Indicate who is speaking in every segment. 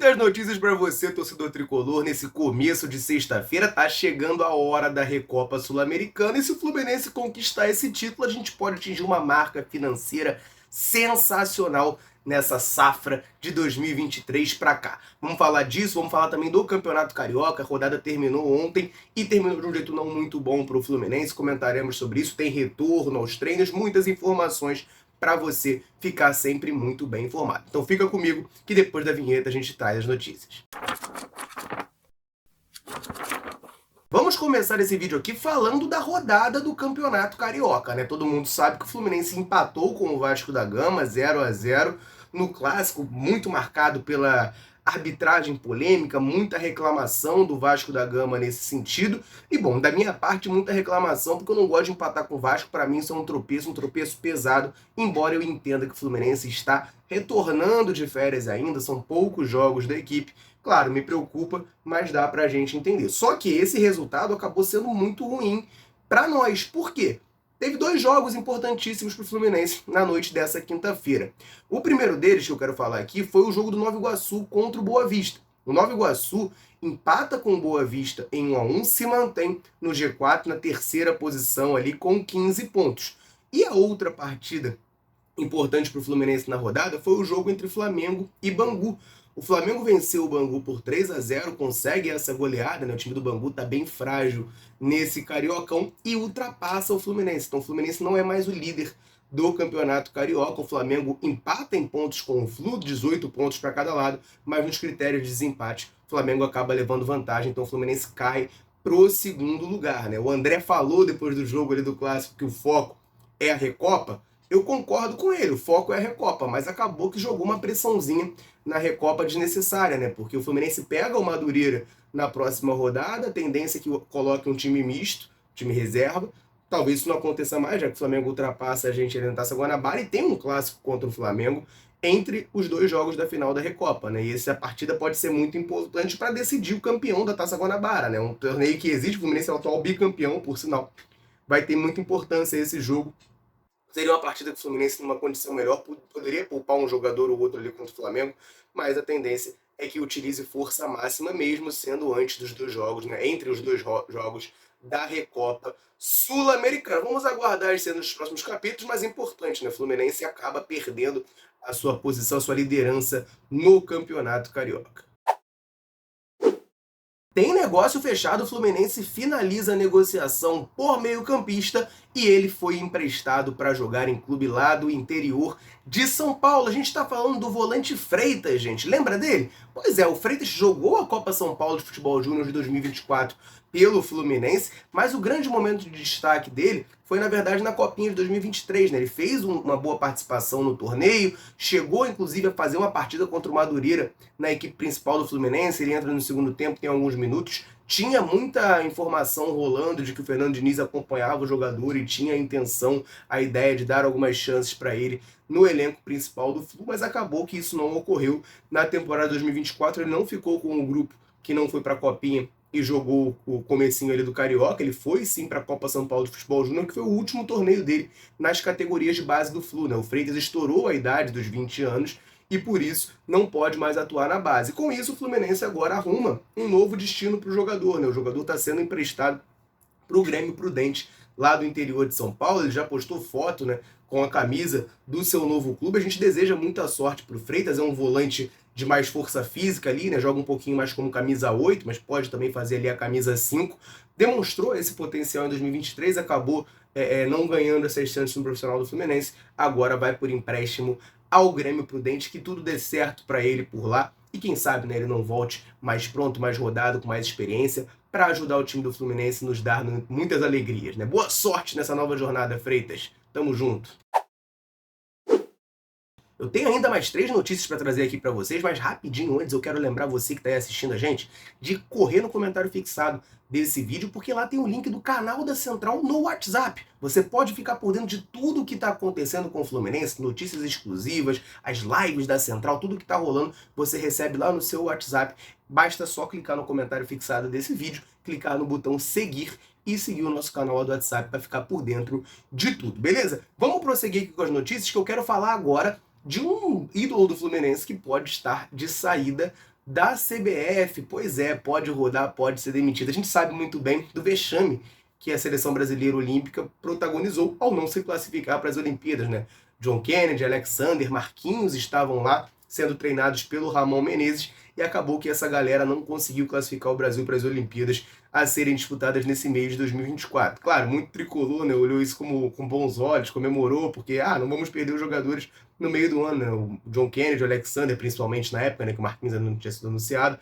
Speaker 1: Muitas notícias para você, torcedor tricolor, nesse começo de sexta-feira. Tá chegando a hora da Recopa Sul-Americana e se o Fluminense conquistar esse título, a gente pode atingir uma marca financeira sensacional nessa safra de 2023 para cá. Vamos falar disso, vamos falar também do Campeonato Carioca. A rodada terminou ontem e terminou de um jeito não muito bom para o Fluminense. Comentaremos sobre isso, tem retorno aos treinos, muitas informações para você ficar sempre muito bem informado. Então fica comigo que depois da vinheta a gente traz as notícias. Vamos começar esse vídeo aqui falando da rodada do Campeonato Carioca, né? Todo mundo sabe que o Fluminense empatou com o Vasco da Gama, 0-0, no clássico, muito marcado pela arbitragem polêmica, muita reclamação do Vasco da Gama nesse sentido. E bom, da minha parte, muita reclamação, porque eu não gosto de empatar com o Vasco. Para mim isso é um tropeço pesado, embora eu entenda que o Fluminense está retornando de férias ainda, são poucos jogos da equipe. Claro, me preocupa, mas dá pra gente entender. Só que esse resultado acabou sendo muito ruim para nós. Por quê? Teve dois jogos importantíssimos para o Fluminense na noite dessa quinta-feira. O primeiro deles que eu quero falar aqui foi o jogo do Nova Iguaçu contra o Boa Vista. O Nova Iguaçu empata com o Boa Vista em 1-1, se mantém no G4 na terceira posição ali com 15 pontos. E a outra partida importante para o Fluminense na rodada foi o jogo entre Flamengo e Bangu. O Flamengo venceu o Bangu por 3-0, consegue essa goleada, né? O time do Bangu está bem frágil nesse Cariocão e ultrapassa o Fluminense. Então o Fluminense não é mais o líder do Campeonato Carioca. O Flamengo empata em pontos com o Flu, 18 pontos para cada lado, mas nos critérios de desempate o Flamengo acaba levando vantagem, então o Fluminense cai pro segundo lugar, né? O André falou depois do jogo ali do Clássico que o foco é a Recopa. Eu concordo com ele, o foco é a Recopa, mas acabou que jogou uma pressãozinha na Recopa desnecessária, né? Porque o Fluminense pega o Madureira na próxima rodada, a tendência é que coloque um time misto, time reserva. Talvez isso não aconteça mais, já que o Flamengo ultrapassa a gente ali na Taça Guanabara e tem um clássico contra o Flamengo entre os dois jogos da final da Recopa, né? E essa partida pode ser muito importante para decidir o campeão da Taça Guanabara, né? Um torneio que existe, o Fluminense é o atual bicampeão, por sinal. Vai ter muita importância esse jogo. Seria uma partida que o Fluminense, numa condição melhor, poderia poupar um jogador ou outro ali contra o Flamengo, mas a tendência é que utilize força máxima mesmo sendo antes dos dois jogos, né? Entre os dois jogos da Recopa Sul-Americana. Vamos aguardar as cenas dos próximos capítulos, mas é importante, né? O Fluminense acaba perdendo a sua posição, a sua liderança no Campeonato Carioca. Tem negócio fechado, o Fluminense finaliza a negociação por meio-campista e ele foi emprestado para jogar em clube lá do interior de São Paulo. A gente está falando do volante Freitas, gente. Lembra dele? Pois é, o Freitas jogou a Copa São Paulo de Futebol Júnior de 2024 pelo Fluminense, mas o grande momento de destaque dele foi, na verdade, na Copinha de 2023, né? Ele fez uma boa participação no torneio, chegou, inclusive, a fazer uma partida contra o Madureira na equipe principal do Fluminense. Ele entra no segundo tempo, tem alguns minutos. Tinha muita informação rolando de que o Fernando Diniz acompanhava o jogador e tinha a intenção, a ideia de dar algumas chances para ele no elenco principal do Flu, mas acabou que isso não ocorreu. Na temporada 2024 ele não ficou com o grupo que não foi para a Copinha e jogou o comecinho ali do Carioca. Ele foi sim para a Copa São Paulo de Futebol Júnior, que foi o último torneio dele nas categorias de base do Flu, né? O Freitas estourou a idade dos 20 anos e por isso não pode mais atuar na base. Com isso, o Fluminense agora arruma um novo destino para o jogador, né? O jogador está sendo emprestado para o Grêmio Prudente, lá do interior de São Paulo. Ele já postou foto, né, com a camisa do seu novo clube. A gente deseja muita sorte para o Freitas, é um volante de mais força física ali, né? Joga um pouquinho mais como camisa 8, mas pode também fazer ali a camisa 5. Demonstrou esse potencial em 2023, acabou não ganhando essas chances no profissional do Fluminense, agora vai por empréstimo ao Grêmio Prudente, que tudo dê certo para ele por lá, e quem sabe, né, ele não volte mais pronto, mais rodado, com mais experiência, para ajudar o time do Fluminense e nos dar muitas alegrias, né? Boa sorte nessa nova jornada, Freitas. Tamo junto. Eu tenho ainda mais 3 notícias para trazer aqui para vocês, mas rapidinho antes eu quero lembrar você que está aí assistindo a gente de correr no comentário fixado desse vídeo, porque lá tem o link do canal da Central no WhatsApp. Você pode ficar por dentro de tudo o que está acontecendo com o Fluminense, notícias exclusivas, as lives da Central, tudo que está rolando, você recebe lá no seu WhatsApp. Basta só clicar no comentário fixado desse vídeo, clicar no botão seguir e seguir o nosso canal do WhatsApp para ficar por dentro de tudo, beleza? Vamos prosseguir aqui com as notícias, que eu quero falar agora de um ídolo do Fluminense que pode estar de saída da CBF. Pois é, pode rodar, pode ser demitido. A gente sabe muito bem do vexame que a seleção brasileira olímpica protagonizou ao não se classificar para as Olimpíadas, né? John Kennedy, Alexander, Marquinhos estavam lá sendo treinados pelo Ramon Menezes e acabou que essa galera não conseguiu classificar o Brasil para as Olimpíadas a serem disputadas nesse mês de 2024. Claro, muito tricolor, né? Olhou isso com bons olhos, comemorou, porque não vamos perder os jogadores no meio do ano, né? O John Kennedy, o Alexander, principalmente na época, né, que o Marquinhos ainda não tinha sido anunciado.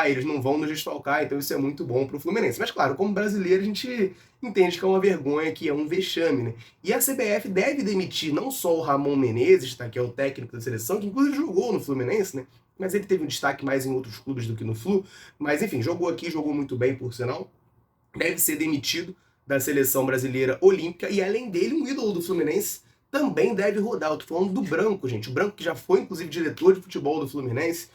Speaker 1: Eles não vão nos desfalcar, então isso é muito bom para o Fluminense. Mas claro, como brasileiro, a gente entende que é uma vergonha, que é um vexame, né? E a CBF deve demitir não só o Ramon Menezes, tá, que é o técnico da seleção, que inclusive jogou no Fluminense, né? Mas ele teve um destaque mais em outros clubes do que no Flu. Mas enfim, jogou aqui, jogou muito bem, por sinal. Deve ser demitido da seleção brasileira olímpica. E além dele, um ídolo do Fluminense também deve rodar. Eu tô falando do Branco, gente. O Branco que já foi, inclusive, diretor de futebol do Fluminense.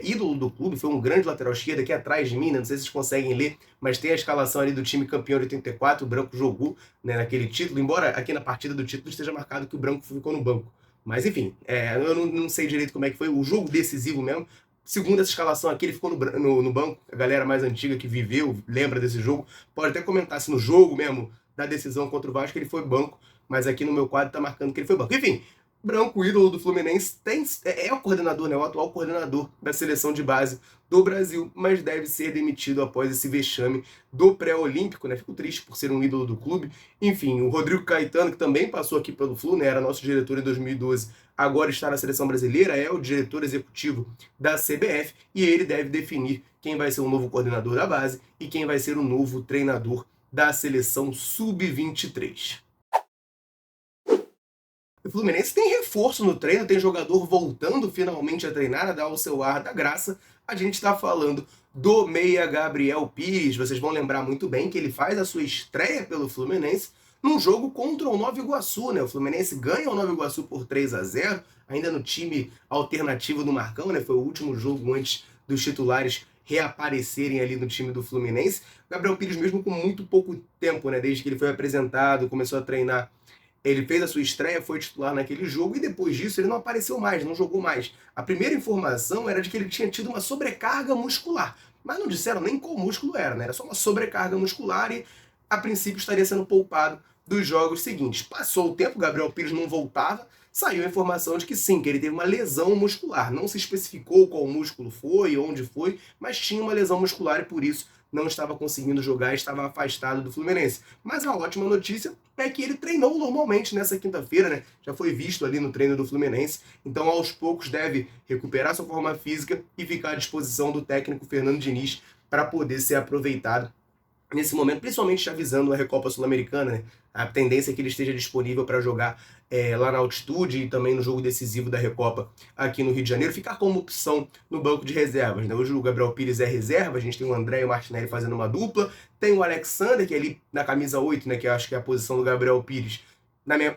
Speaker 1: Ídolo do clube, foi um grande lateral esquerdo aqui atrás de mim, né? Não sei se vocês conseguem ler, mas tem a escalação ali do time campeão de 84, o Branco jogou, né, naquele título, embora aqui na partida do título esteja marcado que o Branco ficou no banco. Mas enfim, eu não sei direito como é que foi o jogo decisivo mesmo. Segundo essa escalação aqui, ele ficou no banco. A galera mais antiga que viveu, lembra desse jogo, pode até comentar se no jogo mesmo da decisão contra o Vasco ele foi banco, mas aqui no meu quadro tá marcando que ele foi banco. Enfim, Branco, ídolo do Fluminense, é o coordenador, né, o atual coordenador da seleção de base do Brasil, mas deve ser demitido após esse vexame do pré-olímpico, né? Fico triste por ser um ídolo do clube. Enfim, o Rodrigo Caetano, que também passou aqui pelo Flu, né, era nosso diretor em 2012, agora está na seleção brasileira, é o diretor executivo da CBF, e ele deve definir quem vai ser o novo coordenador da base e quem vai ser o novo treinador da seleção sub-23. O Fluminense tem reforço no treino, tem jogador voltando finalmente a treinar, a dar o seu ar da graça. A gente está falando do meia Gabriel Pires. Vocês vão lembrar muito bem que ele faz a sua estreia pelo Fluminense num jogo contra o Nova Iguaçu, né? O Fluminense ganha o Nova Iguaçu por 3-0, ainda no time alternativo do Marcão, né? Foi o último jogo antes dos titulares reaparecerem ali no time do Fluminense. Gabriel Pires, mesmo com muito pouco tempo, né? Desde que ele foi apresentado, começou a treinar, ele fez a sua estreia, foi titular naquele jogo e depois disso ele não apareceu mais, não jogou mais. A primeira informação era de que ele tinha tido uma sobrecarga muscular, mas não disseram nem qual músculo era, né? Era só uma sobrecarga muscular e a princípio estaria sendo poupado dos jogos seguintes. Passou o tempo, Gabriel Pires não voltava, saiu a informação de que sim, que ele teve uma lesão muscular. Não se especificou qual músculo foi, onde foi, mas tinha uma lesão muscular e por isso não estava conseguindo jogar, estava afastado do Fluminense. Mas a ótima notícia é que ele treinou normalmente nessa quinta-feira, né? Já foi visto ali no treino do Fluminense, então aos poucos deve recuperar sua forma física e ficar à disposição do técnico Fernando Diniz para poder ser aproveitado nesse momento, principalmente avisando a Recopa Sul-Americana, né? A tendência é que ele esteja disponível para jogar lá na altitude e também no jogo decisivo da Recopa aqui no Rio de Janeiro, ficar como opção no banco de reservas, né? Hoje o Gabriel Pires é reserva, a gente tem o André e o Martinelli fazendo uma dupla, tem o Alexander, que é ali na camisa 8, né, que eu acho que é a posição do Gabriel Pires,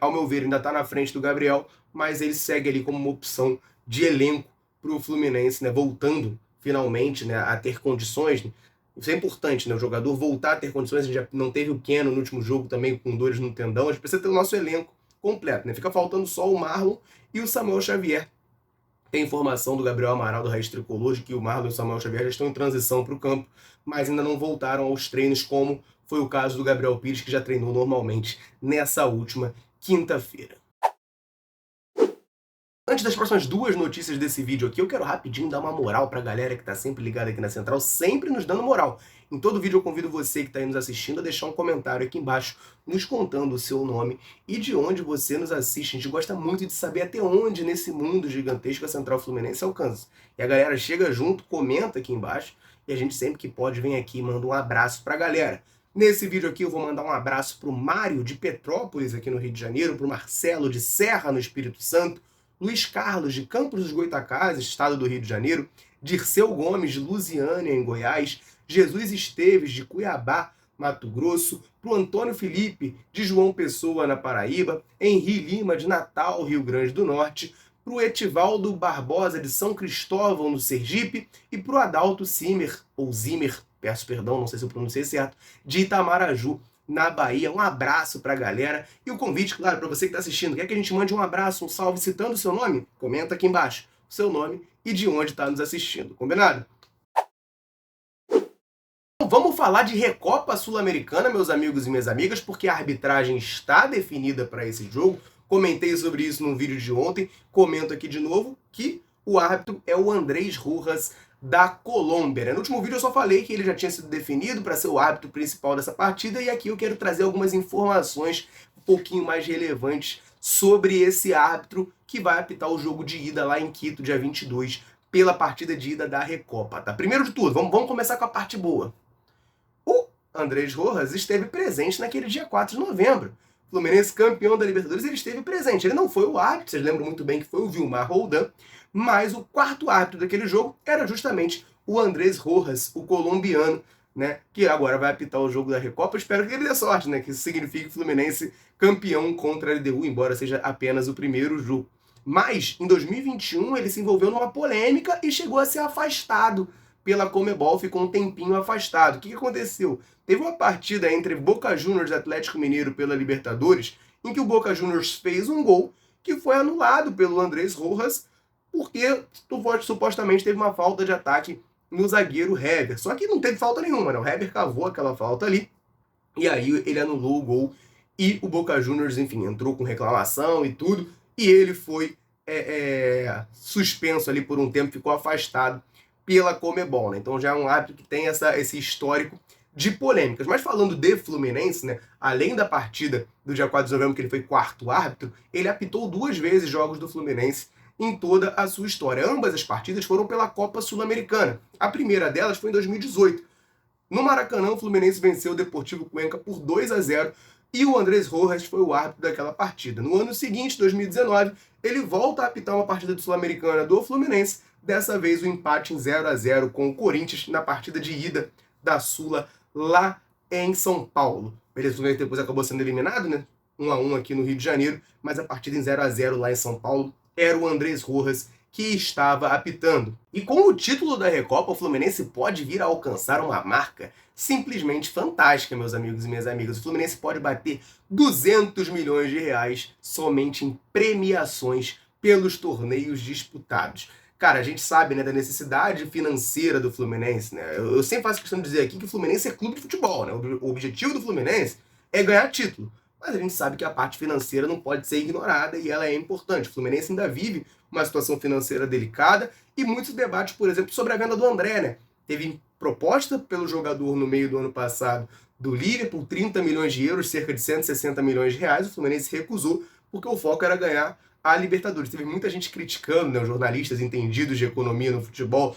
Speaker 1: ao meu ver, ainda está na frente do Gabriel, mas ele segue ali como uma opção de elenco para o Fluminense, né, voltando finalmente, né, a ter condições, né? Isso é importante, né? O jogador voltar a ter condições. A gente já não teve o Keno no último jogo também com dores no tendão. A gente precisa ter o nosso elenco completo, né? Fica faltando só o Marlon e o Samuel Xavier. Tem informação do Gabriel Amaral, do Raiz Tricolor, de que o Marlon e o Samuel Xavier já estão em transição para o campo, mas ainda não voltaram aos treinos, como foi o caso do Gabriel Pires, que já treinou normalmente nessa última quinta-feira. Antes das próximas duas notícias desse vídeo aqui, eu quero rapidinho dar uma moral pra galera que tá sempre ligada aqui na Central, sempre nos dando moral. Em todo vídeo eu convido você que tá aí nos assistindo a deixar um comentário aqui embaixo, nos contando o seu nome e de onde você nos assiste. A gente gosta muito de saber até onde nesse mundo gigantesco a Central Fluminense alcança. E a galera chega junto, comenta aqui embaixo, e a gente sempre que pode vem aqui e manda um abraço pra galera. Nesse vídeo aqui eu vou mandar um abraço pro Mário de Petrópolis, aqui no Rio de Janeiro, pro Marcelo de Serra, no Espírito Santo, Luiz Carlos, de Campos dos Goytacazes, estado do Rio de Janeiro, Dirceu Gomes, de Lusiânia, em Goiás, Jesus Esteves, de Cuiabá, Mato Grosso, para o Antônio Felipe, de João Pessoa, na Paraíba, Henri Lima, de Natal, Rio Grande do Norte, para o Etivaldo Barbosa, de São Cristóvão, no Sergipe, e para o Adalto Zimmer, ou Zimmer, peço perdão, não sei se eu pronunciei certo, de Itamaraju, na Bahia. Um abraço pra galera e o convite, claro, para você que está assistindo. Quer que a gente mande um abraço, um salve citando o seu nome? Comenta aqui embaixo o seu nome e de onde está nos assistindo, combinado? Vamos falar de Recopa Sul-Americana, meus amigos e minhas amigas, porque a arbitragem está definida para esse jogo. Comentei sobre isso no vídeo de ontem, comento aqui de novo que o árbitro é o Andrés Rojas da Colômbia. No último vídeo eu só falei que ele já tinha sido definido para ser o árbitro principal dessa partida, e aqui eu quero trazer algumas informações um pouquinho mais relevantes sobre esse árbitro que vai apitar o jogo de ida lá em Quito, dia 22, pela partida de ida da Recopa, tá? Primeiro de tudo, vamos começar com a parte boa. O Andrés Rojas esteve presente naquele dia 4 de novembro. Fluminense campeão da Libertadores, ele esteve presente. Ele não foi o árbitro, vocês lembram muito bem que foi o Vilmar Roldan, mas o quarto árbitro daquele jogo era justamente o Andrés Rojas, o colombiano, né, que agora vai apitar o jogo da Recopa. Eu espero que ele dê sorte, né, que isso signifique Fluminense campeão contra a LDU, embora seja apenas o primeiro jogo. Mas, em 2021, ele se envolveu numa polêmica e chegou a ser afastado pela Conmebol, ficou um tempinho afastado. O que aconteceu? Teve uma partida entre Boca Juniors e Atlético Mineiro pela Libertadores, em que o Boca Juniors fez um gol que foi anulado pelo Andrés Rojas, porque supostamente teve uma falta de ataque no zagueiro Heber. Só que não teve falta nenhuma, né? O Heber cavou aquela falta ali, e aí ele anulou o gol, e o Boca Juniors, enfim, entrou com reclamação e tudo, e ele foi suspenso ali por um tempo, ficou afastado pela Conmebol, né? Então já é um árbitro que tem esse histórico de polêmicas. Mas falando de Fluminense, né, além da partida do dia 4 de novembro, que ele foi quarto árbitro, ele apitou 2 vezes jogos do Fluminense em toda a sua história. Ambas as partidas foram pela Copa Sul-Americana. A primeira delas foi em 2018. No Maracanã, o Fluminense venceu o Deportivo Cuenca por 2-0 e o Andrés Rojas foi o árbitro daquela partida. No ano seguinte, 2019, ele volta a apitar uma partida Sul-Americana do Fluminense, dessa vez o empate em 0-0 com o Corinthians na partida de ida da Sula lá em São Paulo. Beleza, o Fluminense depois acabou sendo eliminado, né? 1-1 aqui no Rio de Janeiro, mas a partida em 0-0 lá em São Paulo era o Andrés Rojas que estava apitando. E com o título da Recopa, o Fluminense pode vir a alcançar uma marca simplesmente fantástica, meus amigos e minhas amigas. O Fluminense pode bater 200 milhões de reais somente em premiações pelos torneios disputados. Cara, a gente sabe, né, da necessidade financeira do Fluminense, né? Eu sempre faço questão de dizer aqui que o Fluminense é clube de futebol, né? O objetivo do Fluminense é ganhar título. Mas a gente sabe que a parte financeira não pode ser ignorada e ela é importante. O Fluminense ainda vive uma situação financeira delicada e muitos debates, por exemplo, sobre a venda do André, né? Teve proposta pelo jogador no meio do ano passado do Liverpool, 30 milhões de euros, cerca de 160 milhões de reais. O Fluminense recusou porque o foco era ganhar a Libertadores. Teve muita gente criticando, né, os jornalistas entendidos de economia no futebol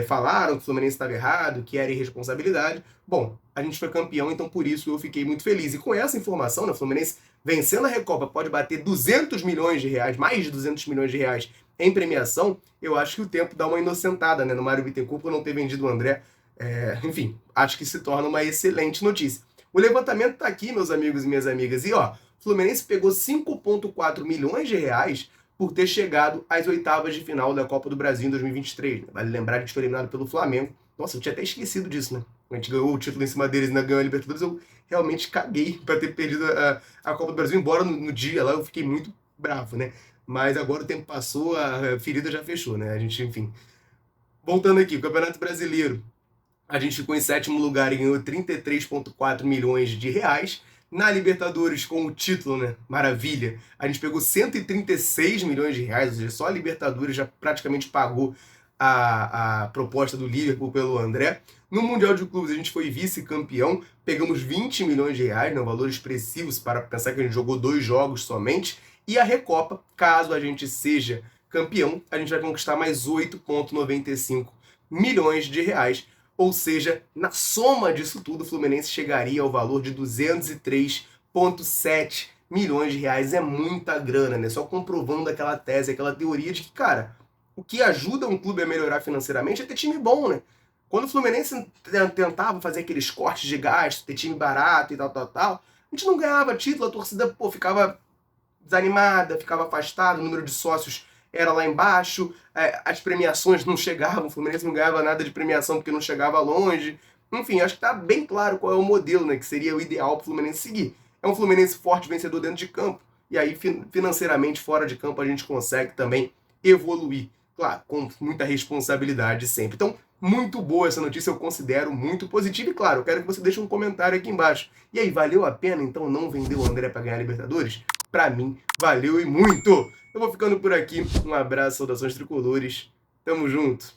Speaker 1: falaram que o Fluminense estava errado, que era irresponsabilidade. Bom, a gente foi campeão, então por isso eu fiquei muito feliz. E com essa informação, né, o Fluminense vencendo a Recopa pode bater 200 milhões de reais, mais de 200 milhões de reais em premiação. Eu acho que o tempo dá uma inocentada, né, no Mário Bittencourt por não ter vendido o André. Enfim, acho que se torna uma excelente notícia. O levantamento está aqui, meus amigos e minhas amigas, e ó, o Fluminense pegou 5,4 milhões de reais por ter chegado às oitavas de final da Copa do Brasil em 2023. Né? Vale lembrar que a gente foi eliminado pelo Flamengo. Nossa, eu tinha até esquecido disso, né? A gente ganhou o título em cima deles e ainda ganhou a Libertadores. Eu realmente caguei para ter perdido a Copa do Brasil, embora no dia lá eu fiquei muito bravo, né? Mas agora o tempo passou, a ferida já fechou, né? A gente, enfim. Voltando aqui, o Campeonato Brasileiro. A gente ficou em 7º lugar e ganhou 33,4 milhões de reais. Na Libertadores, com o título, né? Maravilha. A gente pegou 136 milhões de reais, ou seja, só a Libertadores já praticamente pagou a proposta do Liverpool pelo André. No Mundial de Clubes, a gente foi vice-campeão, pegamos 20 milhões de reais, né? Um valor expressivo para pensar que a gente jogou 2 jogos somente. E a Recopa, caso a gente seja campeão, a gente vai conquistar mais 8,95 milhões de reais. Ou seja, na soma disso tudo, o Fluminense chegaria ao valor de 203,7 milhões de reais. É muita grana, né? Só comprovando aquela tese, aquela teoria de que, cara, o que ajuda um clube a melhorar financeiramente é ter time bom, né? Quando o Fluminense tentava fazer aqueles cortes de gasto, ter time barato e tal, a gente não ganhava título, a torcida, ficava desanimada, ficava afastada, o número de sócios era lá embaixo, as premiações não chegavam, o Fluminense não ganhava nada de premiação porque não chegava longe. Enfim, acho que está bem claro qual é o modelo, né, que seria o ideal para o Fluminense seguir. É um Fluminense forte, vencedor dentro de campo, e aí financeiramente, fora de campo, a gente consegue também evoluir. Claro, com muita responsabilidade sempre. Então, Muito boa essa notícia, eu considero muito positiva. E claro, eu quero que você deixe um comentário aqui embaixo. E aí, valeu a pena então não vender o André para ganhar a Libertadores? Pra mim, valeu e muito! Eu vou ficando por aqui. Um abraço, saudações tricolores. Tamo junto!